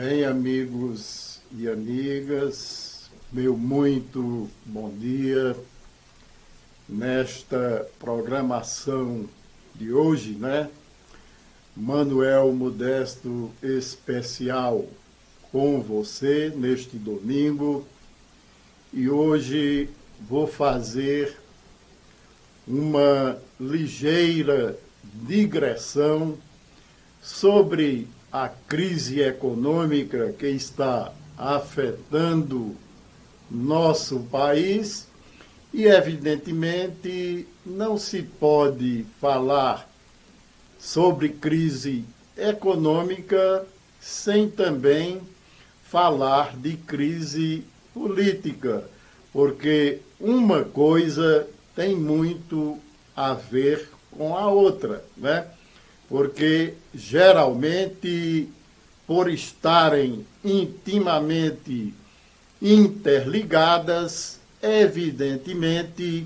Bem, amigos e amigas, meu muito bom dia nesta programação de hoje, né? Manuel Modesto especial com você neste domingo, e hoje vou fazer uma ligeira digressão sobre a crise econômica que está afetando nosso país e, evidentemente, não se pode falar sobre crise econômica sem também falar de crise política, porque uma coisa tem muito a ver com a outra, né? Porque, geralmente, por estarem intimamente interligadas, evidentemente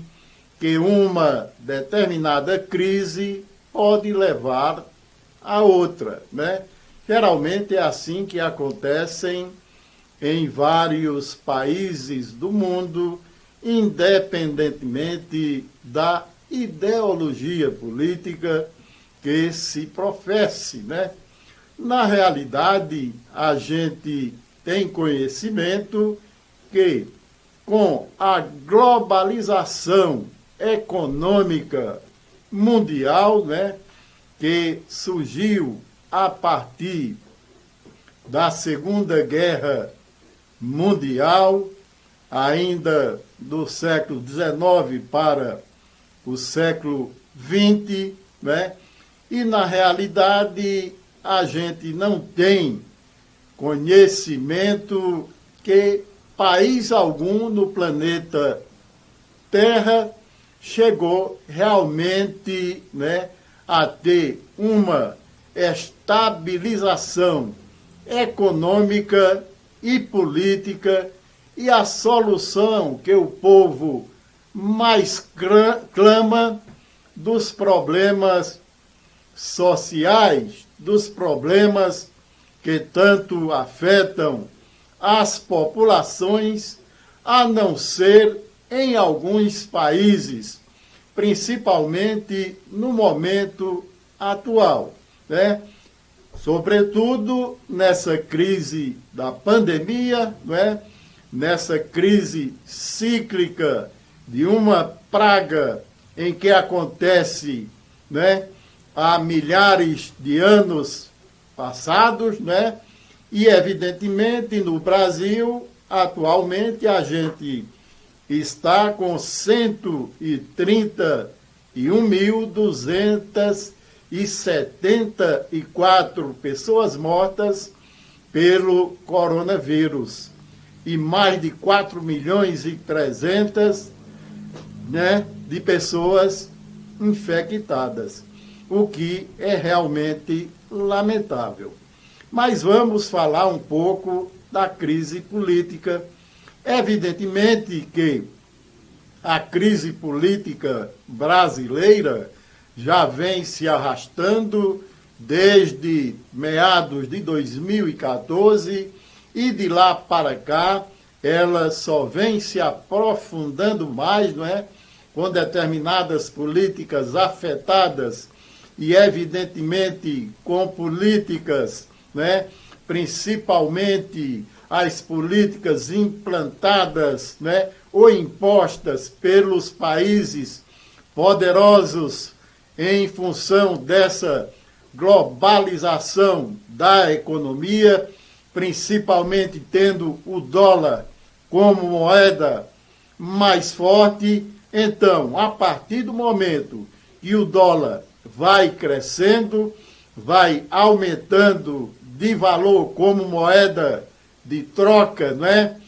que uma determinada crise pode levar a outra, né? Geralmente é assim que acontecem em vários países do mundo, independentemente da ideologia política que se professe, né? Na realidade, a gente tem conhecimento que, com a globalização econômica mundial, né, que surgiu a partir da Segunda Guerra Mundial, ainda do século XIX para o século XX, né? E, na realidade, a gente não tem conhecimento que país algum no planeta Terra chegou realmente, né, a ter uma estabilização econômica e política, e a solução que o povo mais clama dos problemas sociais, dos problemas que tanto afetam as populações, a não ser em alguns países, principalmente no momento atual, né? Sobretudo nessa crise da pandemia, né? Nessa crise cíclica de uma praga em que acontece, né, há milhares de anos passados, né? E, evidentemente, no Brasil, atualmente, a gente está com 131.274 pessoas mortas pelo coronavírus e mais de 4.300.000, né, de pessoas infectadas, o que é realmente lamentável. Mas vamos falar um pouco da crise política. Evidentemente que a crise política brasileira já vem se arrastando desde meados de 2014, e de lá para cá ela só vem se aprofundando mais, não é? Com determinadas políticas afetadas e, evidentemente, com políticas, né, principalmente as políticas implantadas, né, ou impostas pelos países poderosos em função dessa globalização da economia, principalmente tendo o dólar como moeda mais forte. Então, a partir do momento que o dólar vai crescendo, vai aumentando de valor como moeda de troca, né?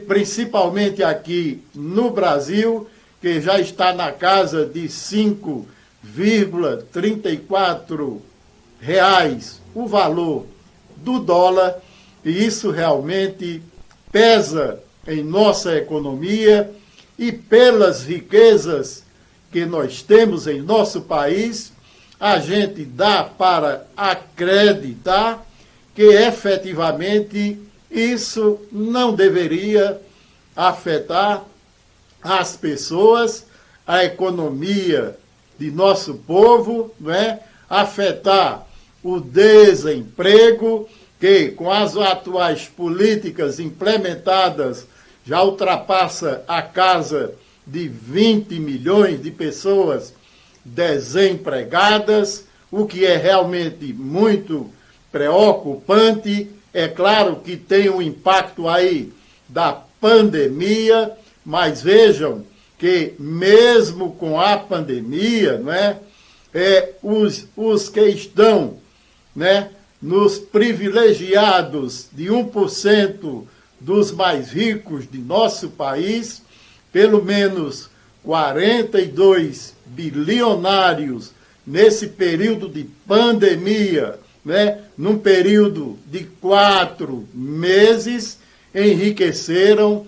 Principalmente aqui no Brasil, que já está na casa de R$ 5,34 o valor do dólar, e isso realmente pesa em nossa economia, e pelas riquezas que nós temos em nosso país, a gente dá para acreditar que efetivamente isso não deveria afetar as pessoas, a economia de nosso povo, não é? Afetar o desemprego, que com as atuais políticas implementadas já ultrapassa a casa de 20 milhões de pessoas desempregadas, o que é realmente muito preocupante. É claro que tem um impacto aí da pandemia, mas vejam que mesmo com a pandemia, não é, os que estão, né, nos privilegiados de 1% dos mais ricos de nosso país, pelo menos 42 bilionários nesse período de pandemia, né, num período de 4 meses, enriqueceram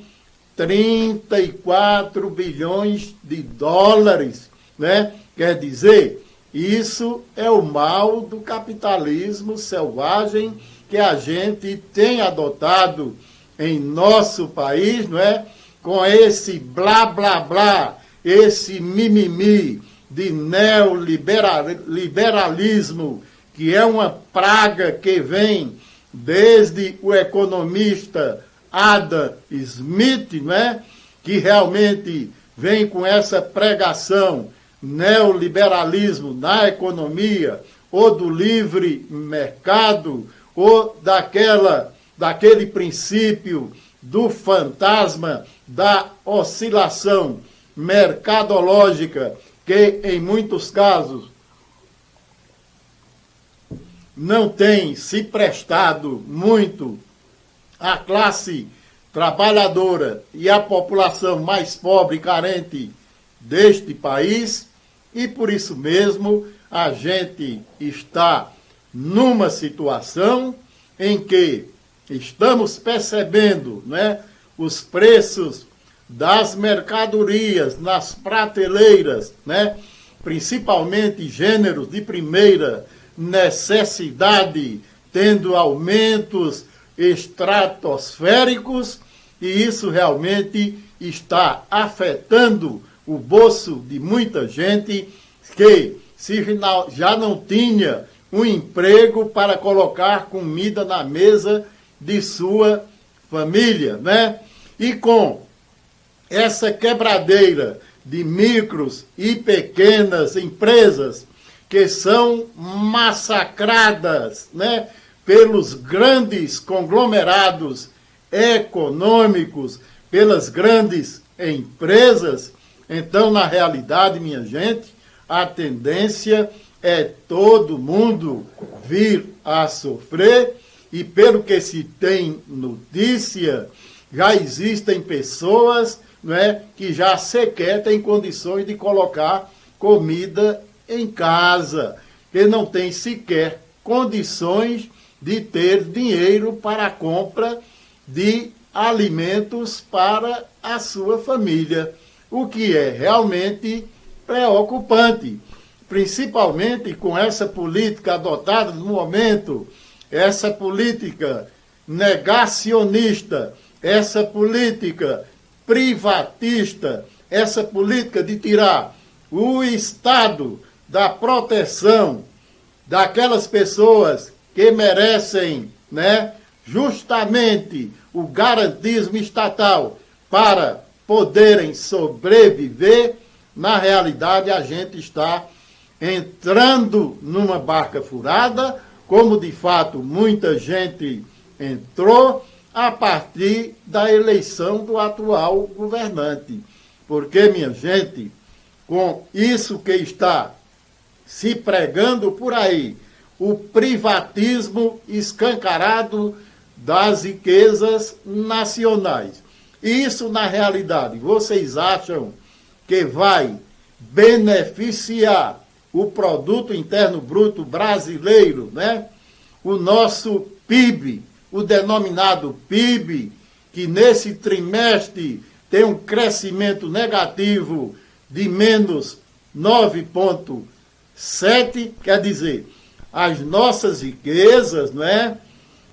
34 bilhões de dólares, né? Quer dizer, isso é o mal do capitalismo selvagem que a gente tem adotado em nosso país, não é? Com esse blá, blá, blá, esse mimimi de neoliberalismo, que é uma praga que vem desde o economista Adam Smith, né? Que realmente vem com essa pregação neoliberalismo na economia, ou do livre mercado, ou daquele princípio do fantasma da oscilação mercadológica, que em muitos casos não tem se prestado muito à classe trabalhadora e à população mais pobre e carente deste país. E por isso mesmo a gente está numa situação em que estamos percebendo, né, os preços das mercadorias nas prateleiras, né, principalmente gêneros de primeira necessidade, tendo aumentos estratosféricos, e isso realmente está afetando o bolso de muita gente que se já não tinha um emprego para colocar comida na mesa de sua família, né? E com essa quebradeira de micros e pequenas empresas que são massacradas, né, pelos grandes conglomerados econômicos, pelas grandes empresas, então, na realidade, minha gente, a tendência é todo mundo vir a sofrer, e pelo que se tem notícia, já existem pessoas, não é, que já sequer têm condições de colocar comida em casa, que não tem sequer condições de ter dinheiro para a compra de alimentos para a sua família, o que é realmente preocupante, principalmente com essa política adotada no momento, essa política negacionista, essa política privatista, essa política de tirar o Estado da proteção daquelas pessoas que merecem, né, justamente o garantismo estatal para poderem sobreviver. Na realidade, a gente está entrando numa barca furada, como de fato muita gente entrou, a partir da eleição do atual governante. Porque, minha gente, com isso que está se pregando por aí, o privatismo escancarado das riquezas nacionais. Isso, na realidade, vocês acham que vai beneficiar o Produto Interno Bruto brasileiro, né? O nosso PIB, o denominado PIB, que nesse trimestre tem um crescimento negativo de menos 9,7, quer dizer, as nossas riquezas, não é?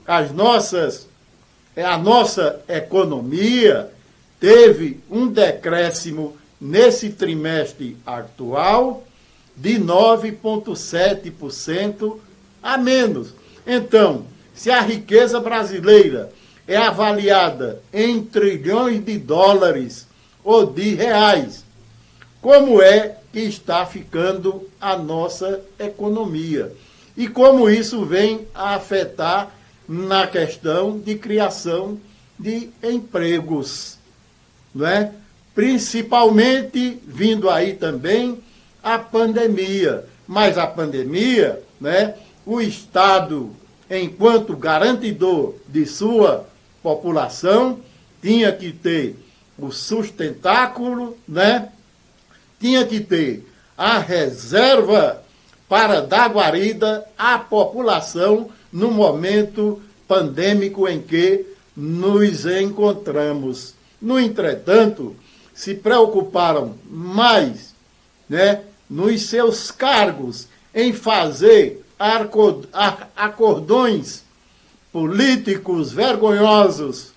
a nossa economia teve um decréscimo nesse trimestre atual de 9,7% a menos. Então, se a riqueza brasileira é avaliada em trilhões de dólares ou de reais, como é que está ficando a nossa economia? E como isso vem a afetar na questão de criação de empregos, não é? Principalmente vindo aí também a pandemia. Mas a pandemia, né, o Estado, enquanto garantidor de sua população, tinha que ter o sustentáculo, né? Tinha que ter a reserva para dar guarida à população no momento pandêmico em que nos encontramos. No entretanto, se preocuparam mais, né, nos seus cargos em fazer acordões políticos vergonhosos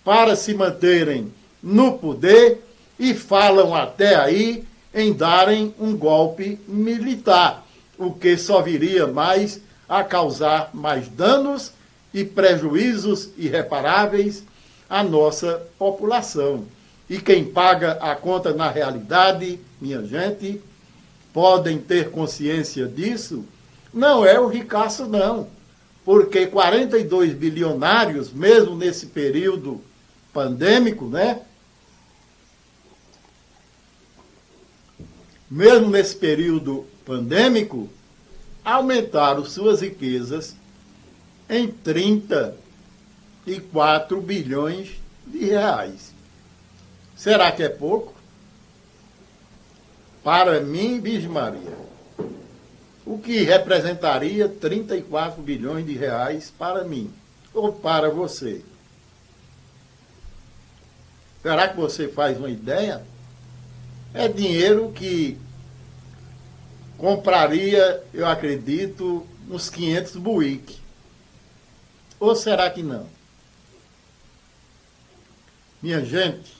para se manterem no poder e falam até aí em darem um golpe militar, o que só viria mais a causar mais danos e prejuízos irreparáveis à nossa população. E quem paga a conta na realidade, minha gente, podem ter consciência disso, não é o ricaço não, porque 42 bilionários, mesmo nesse período pandêmico, né? Mesmo nesse período pandêmico, aumentaram suas riquezas em 34 bilhões de reais. Será que é pouco? Para mim, Virgem Maria, o que representaria 34 bilhões de reais para mim ou para você? Será que você faz uma ideia? É dinheiro que compraria, eu acredito, uns 500 Buick. Ou será que não? Minha gente,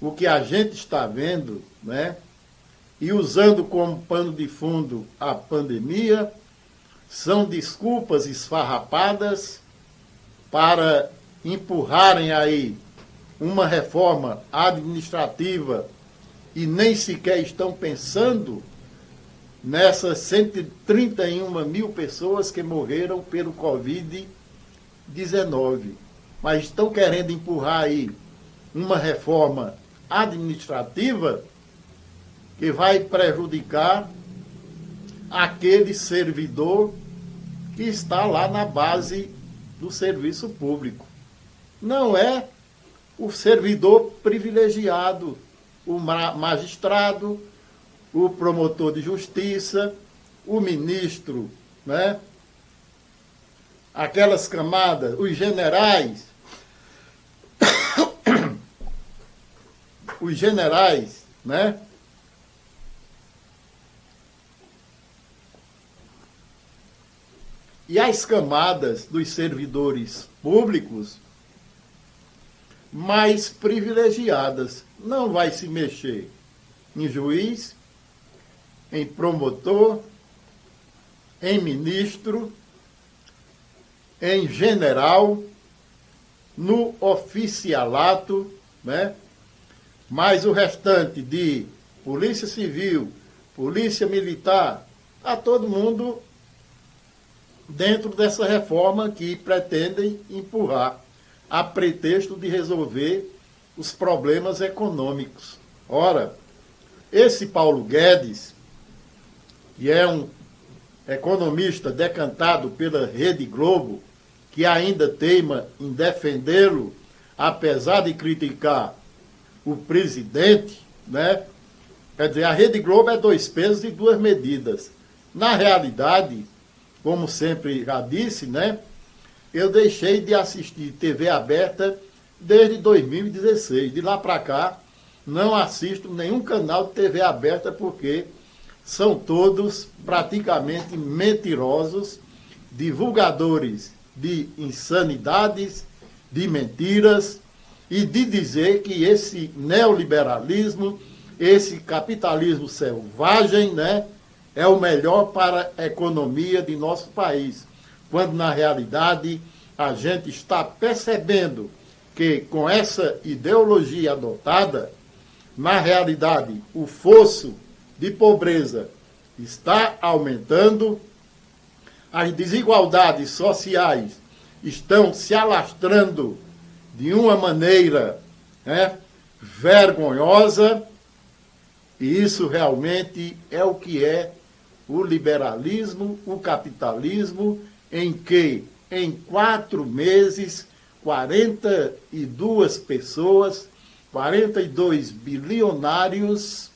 o que a gente está vendo, né, e usando como pano de fundo a pandemia, são desculpas esfarrapadas para empurrarem aí uma reforma administrativa e nem sequer estão pensando nessas 131 mil pessoas que morreram pelo Covid-19. Mas estão querendo empurrar aí uma reforma administrativa que vai prejudicar aquele servidor que está lá na base do serviço público. Não é o servidor privilegiado, o magistrado, o promotor de justiça, o ministro, né? Aquelas camadas, os generais, né? E as camadas dos servidores públicos mais privilegiadas. Não vai se mexer em juiz, em promotor, em ministro, em general, no oficialato, né? Mas o restante de polícia civil, polícia militar, está todo mundo dentro dessa reforma que pretendem empurrar a pretexto de resolver os problemas econômicos. Ora, esse Paulo Guedes, que é um economista decantado pela Rede Globo, que ainda teima em defendê-lo, apesar de criticar o presidente, né? Quer dizer, a Rede Globo é 2 pesos e 2 medidas. Na realidade, como sempre já disse, né? Eu deixei de assistir TV aberta desde 2016. De lá para cá, não assisto nenhum canal de TV aberta porque são todos praticamente mentirosos divulgadores de insanidades, de mentiras, e de dizer que esse neoliberalismo, esse capitalismo selvagem, né, é o melhor para a economia de nosso país, quando na realidade a gente está percebendo que com essa ideologia adotada, na realidade o fosso de pobreza está aumentando, as desigualdades sociais estão se alastrando de uma maneira, né, vergonhosa, e isso realmente é o que é o liberalismo, o capitalismo, em que em 4 meses, 42 pessoas, 42 bilionários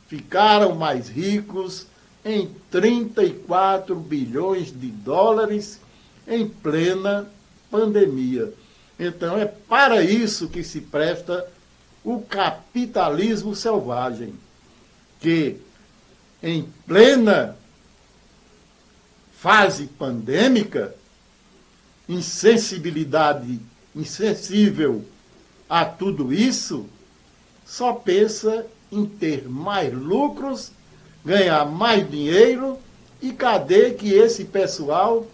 ficaram mais ricos em 34 bilhões de dólares em plena pandemia. Então é para isso que se presta o capitalismo selvagem, que em plena fase pandêmica, insensível a tudo isso, só pensa em ter mais lucros, ganhar mais dinheiro, e cadê que esse pessoal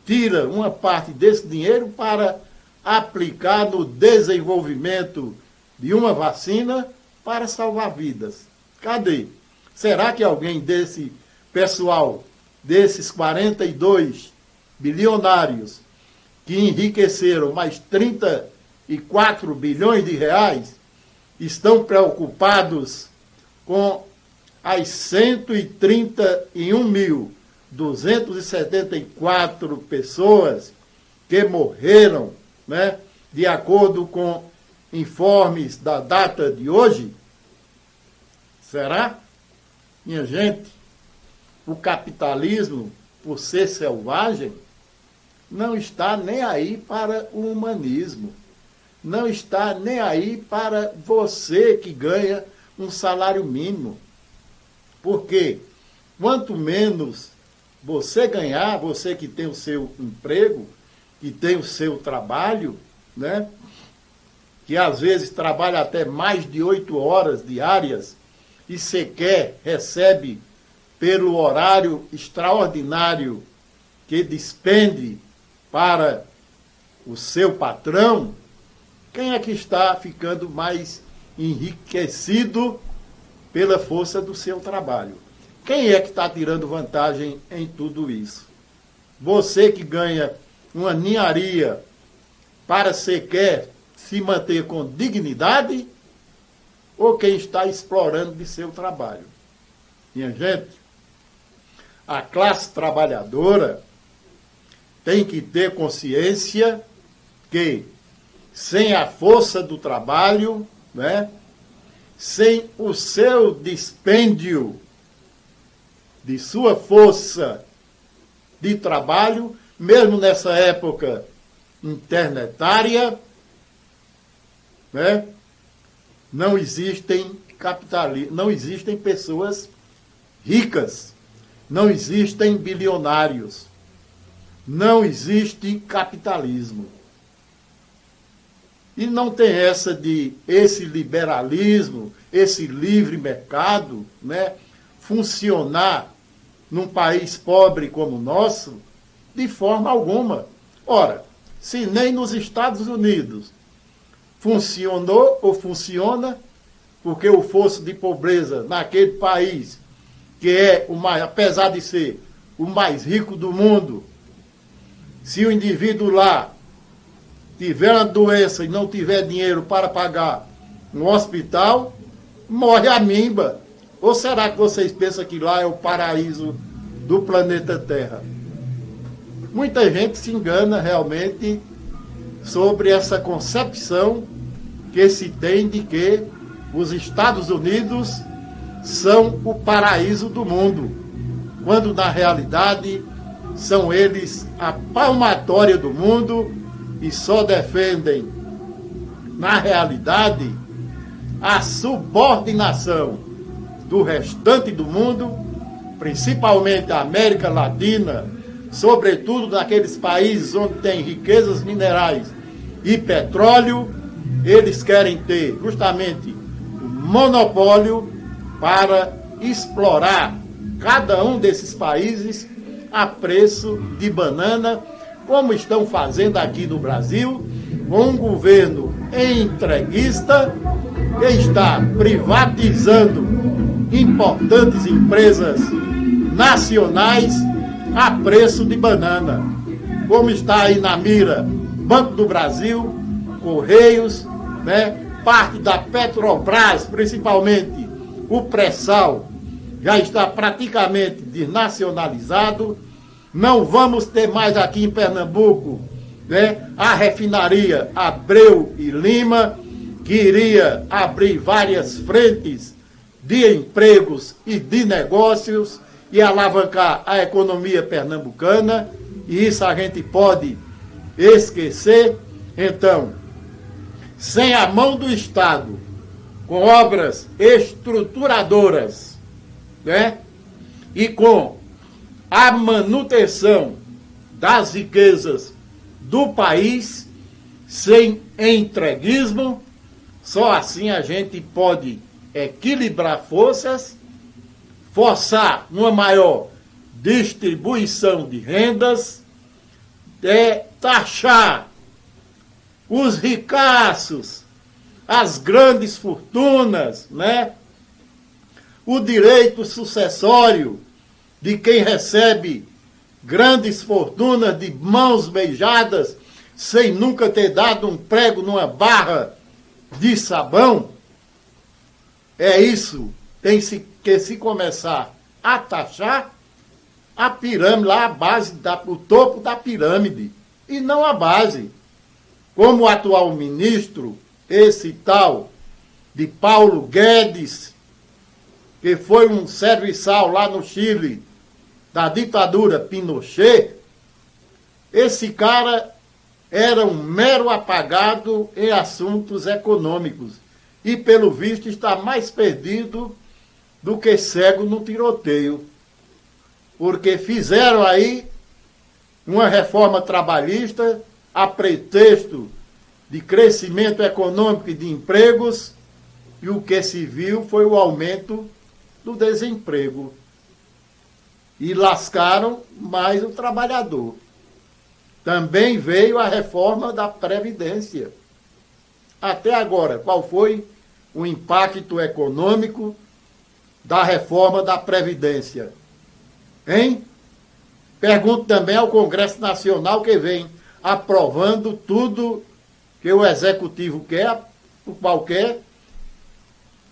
tira uma parte desse dinheiro para aplicar no desenvolvimento de uma vacina para salvar vidas? Cadê? Será que alguém desse pessoal, desses 42 bilionários que enriqueceram mais 34 bilhões de reais, estão preocupados com as 131.274 pessoas que morreram, né, de acordo com informes da data de hoje? Será? Minha gente, o capitalismo, por ser selvagem, não está nem aí para o humanismo, não está nem aí para você que ganha um salário mínimo. Porque quanto menos você ganhar, você que tem o seu emprego, que tem o seu trabalho, né, que às vezes trabalha até mais de 8 horas diárias e sequer recebe pelo horário extraordinário que despende para o seu patrão, quem é que está ficando mais enriquecido pela força do seu trabalho? Quem é que está tirando vantagem em tudo isso? Você que ganha uma ninharia para sequer se manter com dignidade, ou quem está explorando de seu trabalho? Minha gente, a classe trabalhadora tem que ter consciência que sem a força do trabalho, né, sem o seu dispêndio de sua força de trabalho, mesmo nessa época internetária, né, não existem não existem pessoas ricas, não existem bilionários, não existe capitalismo. E não tem essa de esse liberalismo, esse livre mercado, né, funcionar num país pobre como o nosso, de forma alguma. Ora, se nem nos Estados Unidos funcionou ou funciona, porque o fosso de pobreza naquele país, que é o mais, apesar de ser o mais rico do mundo, se o indivíduo lá tiver uma doença e não tiver dinheiro para pagar um hospital, morre a mimba. Ou será que vocês pensam que lá é o paraíso do planeta Terra? Muita gente se engana realmente sobre essa concepção que se tem de que os Estados Unidos são o paraíso do mundo, quando na realidade são eles a palmatória do mundo e só defendem, na realidade, a subordinação do restante do mundo, principalmente a América Latina, sobretudo naqueles países onde tem riquezas minerais e petróleo, eles querem ter justamente o monopólio para explorar cada um desses países a preço de banana, como estão fazendo aqui no Brasil, com um governo entreguista que está privatizando importantes empresas nacionais a preço de banana, como está aí na mira Banco do Brasil, Correios, né? Parte da Petrobras, principalmente o pré-sal, já está praticamente desnacionalizado. Não vamos ter mais aqui em Pernambuco, né, a refinaria Abreu e Lima, que iria abrir várias frentes de empregos e de negócios e alavancar a economia pernambucana, e isso a gente pode esquecer. Então, sem a mão do Estado, com obras estruturadoras, né, e com a manutenção das riquezas do país, sem entreguismo, só assim a gente pode equilibrar forças, forçar uma maior distribuição de rendas, taxar os ricaços, as grandes fortunas, né? O direito sucessório de quem recebe grandes fortunas de mãos beijadas, sem nunca ter dado um prego numa barra de sabão. É isso, tem que se começar a taxar a pirâmide, lá a base, o topo da pirâmide, e não a base. Como o atual ministro, esse tal de Paulo Guedes, que foi um serviçal lá no Chile, da ditadura Pinochet, esse cara era um mero apagado em assuntos econômicos e, pelo visto, está mais perdido do que cego no tiroteio. Porque fizeram aí uma reforma trabalhista a pretexto de crescimento econômico e de empregos, e o que se viu foi o aumento do desemprego. E lascaram mais o trabalhador. Também veio a reforma da Previdência. Até agora, qual foi o impacto econômico da reforma da Previdência? Hein? Pergunto também ao Congresso Nacional, que vem aprovando tudo que o Executivo quer, o qual quer,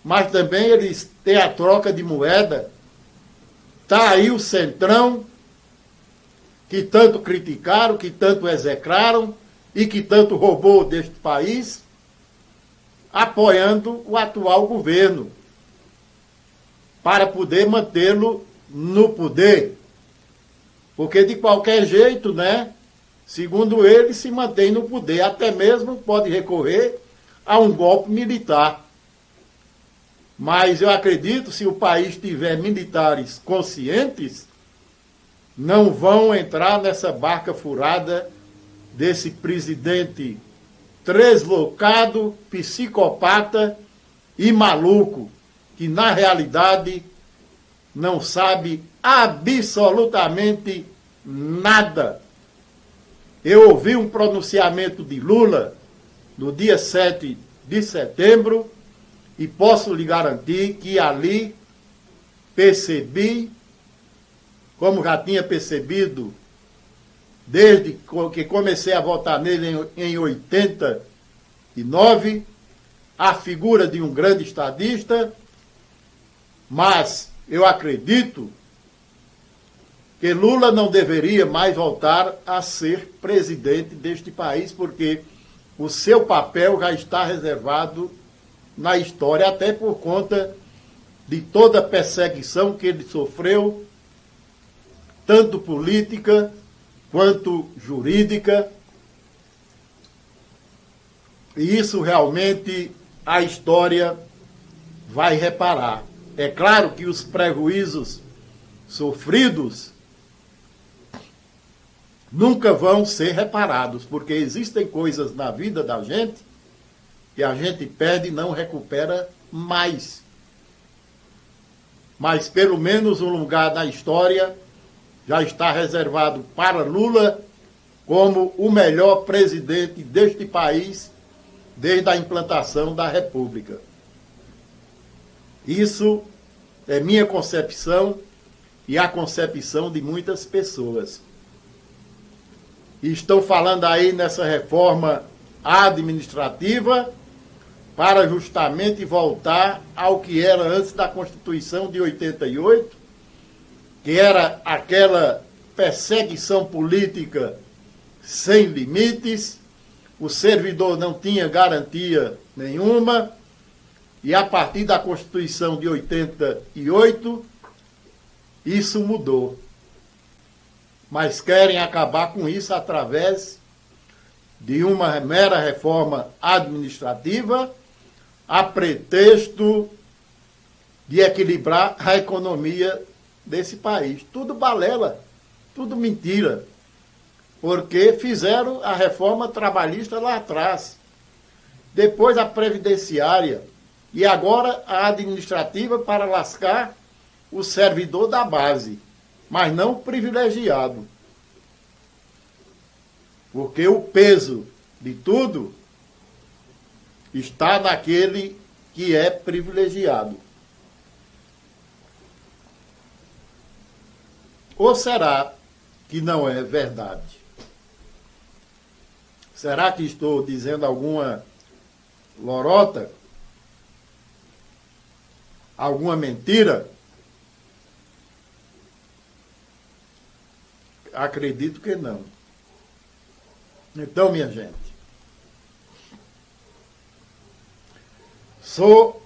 mas também eles têm a troca de moeda. Está aí o Centrão, que tanto criticaram, que tanto execraram e que tanto roubou deste país, apoiando o atual governo, para poder mantê-lo no poder. Porque de qualquer jeito, né, segundo ele, se mantém no poder, até mesmo pode recorrer a um golpe militar. Mas eu acredito, se o país tiver militares conscientes, não vão entrar nessa barca furada desse presidente translocado, psicopata e maluco, que na realidade não sabe absolutamente nada. Eu ouvi um pronunciamento de Lula no dia 7 de setembro e posso lhe garantir que ali percebi, como já tinha percebido desde que comecei a votar nele em 89, a figura de um grande estadista, mas eu acredito que Lula não deveria mais voltar a ser presidente deste país, porque o seu papel já está reservado na história, até por conta de toda a perseguição que ele sofreu, tanto política quanto jurídica. E isso realmente a história vai reparar. É claro que os prejuízos sofridos nunca vão ser reparados, porque existem coisas na vida da gente que a gente perde e não recupera mais. Mas pelo menos um lugar na história já está reservado para Lula como o melhor presidente deste país desde a implantação da República. Isso é minha concepção e a concepção de muitas pessoas. E estão falando aí nessa reforma administrativa para justamente voltar ao que era antes da Constituição de 88, que era aquela perseguição política sem limites, o servidor não tinha garantia nenhuma, e a partir da Constituição de 88, isso mudou. Mas querem acabar com isso através de uma mera reforma administrativa, a pretexto de equilibrar a economia desse país. Tudo balela, tudo mentira, porque fizeram a reforma trabalhista lá atrás, depois a previdenciária e agora a administrativa para lascar o servidor da base, mas não o privilegiado. Porque o peso de tudo está naquele que é privilegiado. Ou será que não é verdade? Será que estou dizendo alguma lorota? Alguma mentira? Acredito que não. Então, minha gente, sou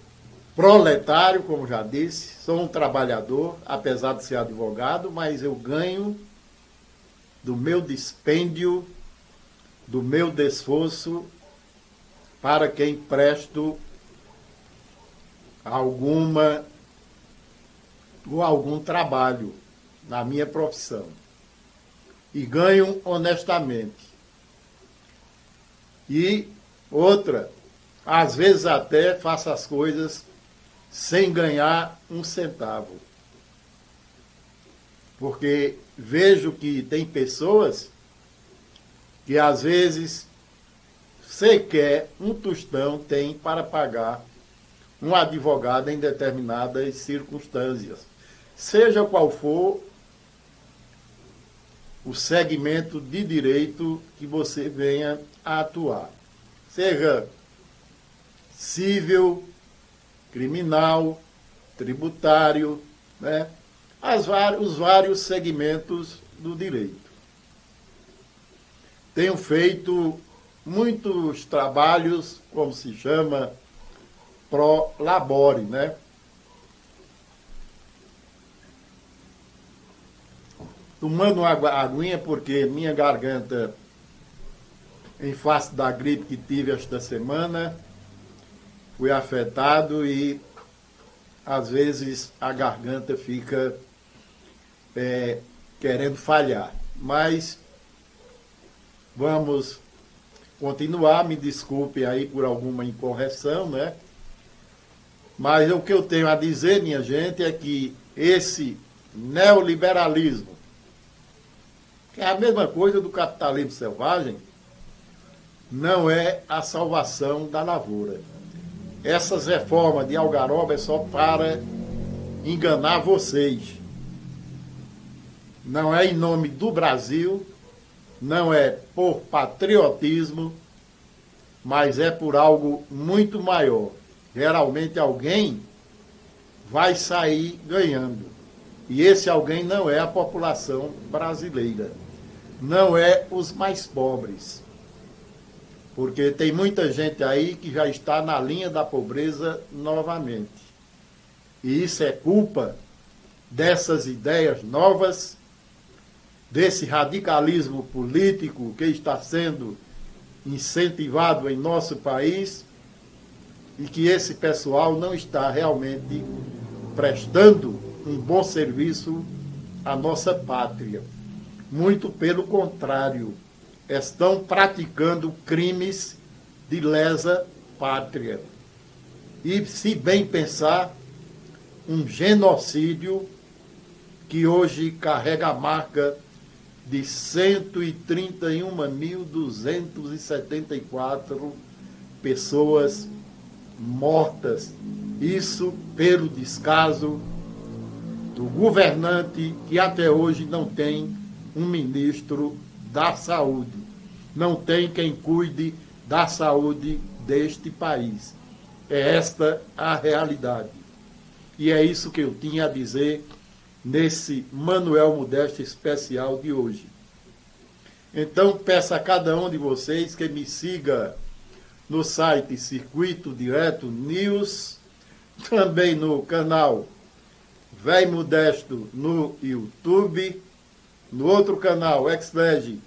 proletário, como já disse, sou um trabalhador, apesar de ser advogado, mas eu ganho do meu dispêndio, do meu esforço para quem presto algum trabalho na minha profissão. E ganho honestamente. E outra, às vezes até faço as coisas sem ganhar um centavo. Porque vejo que tem pessoas que às vezes sequer um tostão tem para pagar um advogado em determinadas circunstâncias. Seja qual for o segmento de direito que você venha a atuar. Seja civil, criminal, tributário, né? Os vários segmentos do direito. Tenho feito muitos trabalhos, como se chama, pro labore, né? Tomando uma aguinha porque minha garganta, em face da gripe que tive esta semana, fui afetado e às vezes a garganta fica querendo falhar. Mas vamos continuar, me desculpe aí por alguma incorreção, né? Mas o que eu tenho a dizer, minha gente, é que esse neoliberalismo, que é a mesma coisa do capitalismo selvagem, não é a salvação da lavoura. Essas reformas de algaroba é só para enganar vocês. Não é em nome do Brasil, não é por patriotismo, mas é por algo muito maior. Geralmente alguém vai sair ganhando. E esse alguém não é a população brasileira. Não é os mais pobres. Porque tem muita gente aí que já está na linha da pobreza novamente. E isso é culpa dessas ideias novas, desse radicalismo político que está sendo incentivado em nosso país e que esse pessoal não está realmente prestando um bom serviço à nossa pátria. Muito pelo contrário, estão praticando crimes de lesa pátria. E, se bem pensar, um genocídio que hoje carrega a marca de 131.274 pessoas mortas. Isso pelo descaso do governante que até hoje não tem um ministro da saúde. Não tem quem cuide da saúde deste país. É esta a realidade. E é isso que eu tinha a dizer nesse Manuel Modesto especial de hoje. Então, peço a cada um de vocês que me siga no site Circuito Direto News, também no canal Véi Modesto no YouTube, no outro canal, Exlege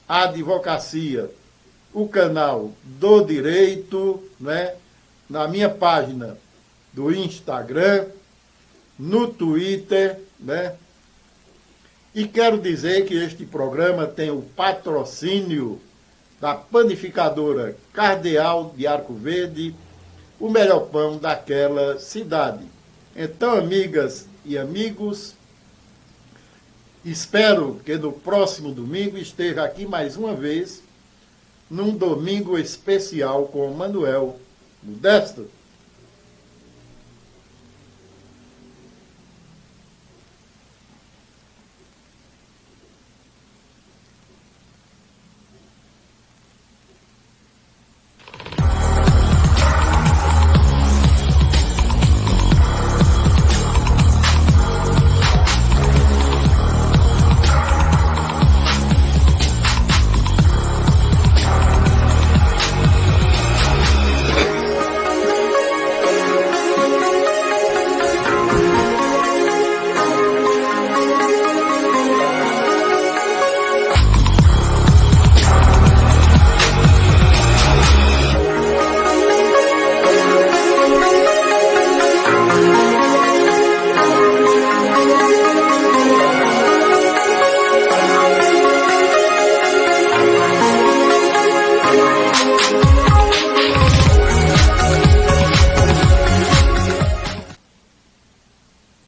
Advocacia, o canal do Direito, né? Na minha página do Instagram, no Twitter, né? E quero dizer que este programa tem o patrocínio da panificadora Cardeal de Arco Verde, o melhor pão daquela cidade. Então, amigas e amigos, espero que no próximo domingo esteja aqui mais uma vez, num domingo especial com o Manuel Modesto.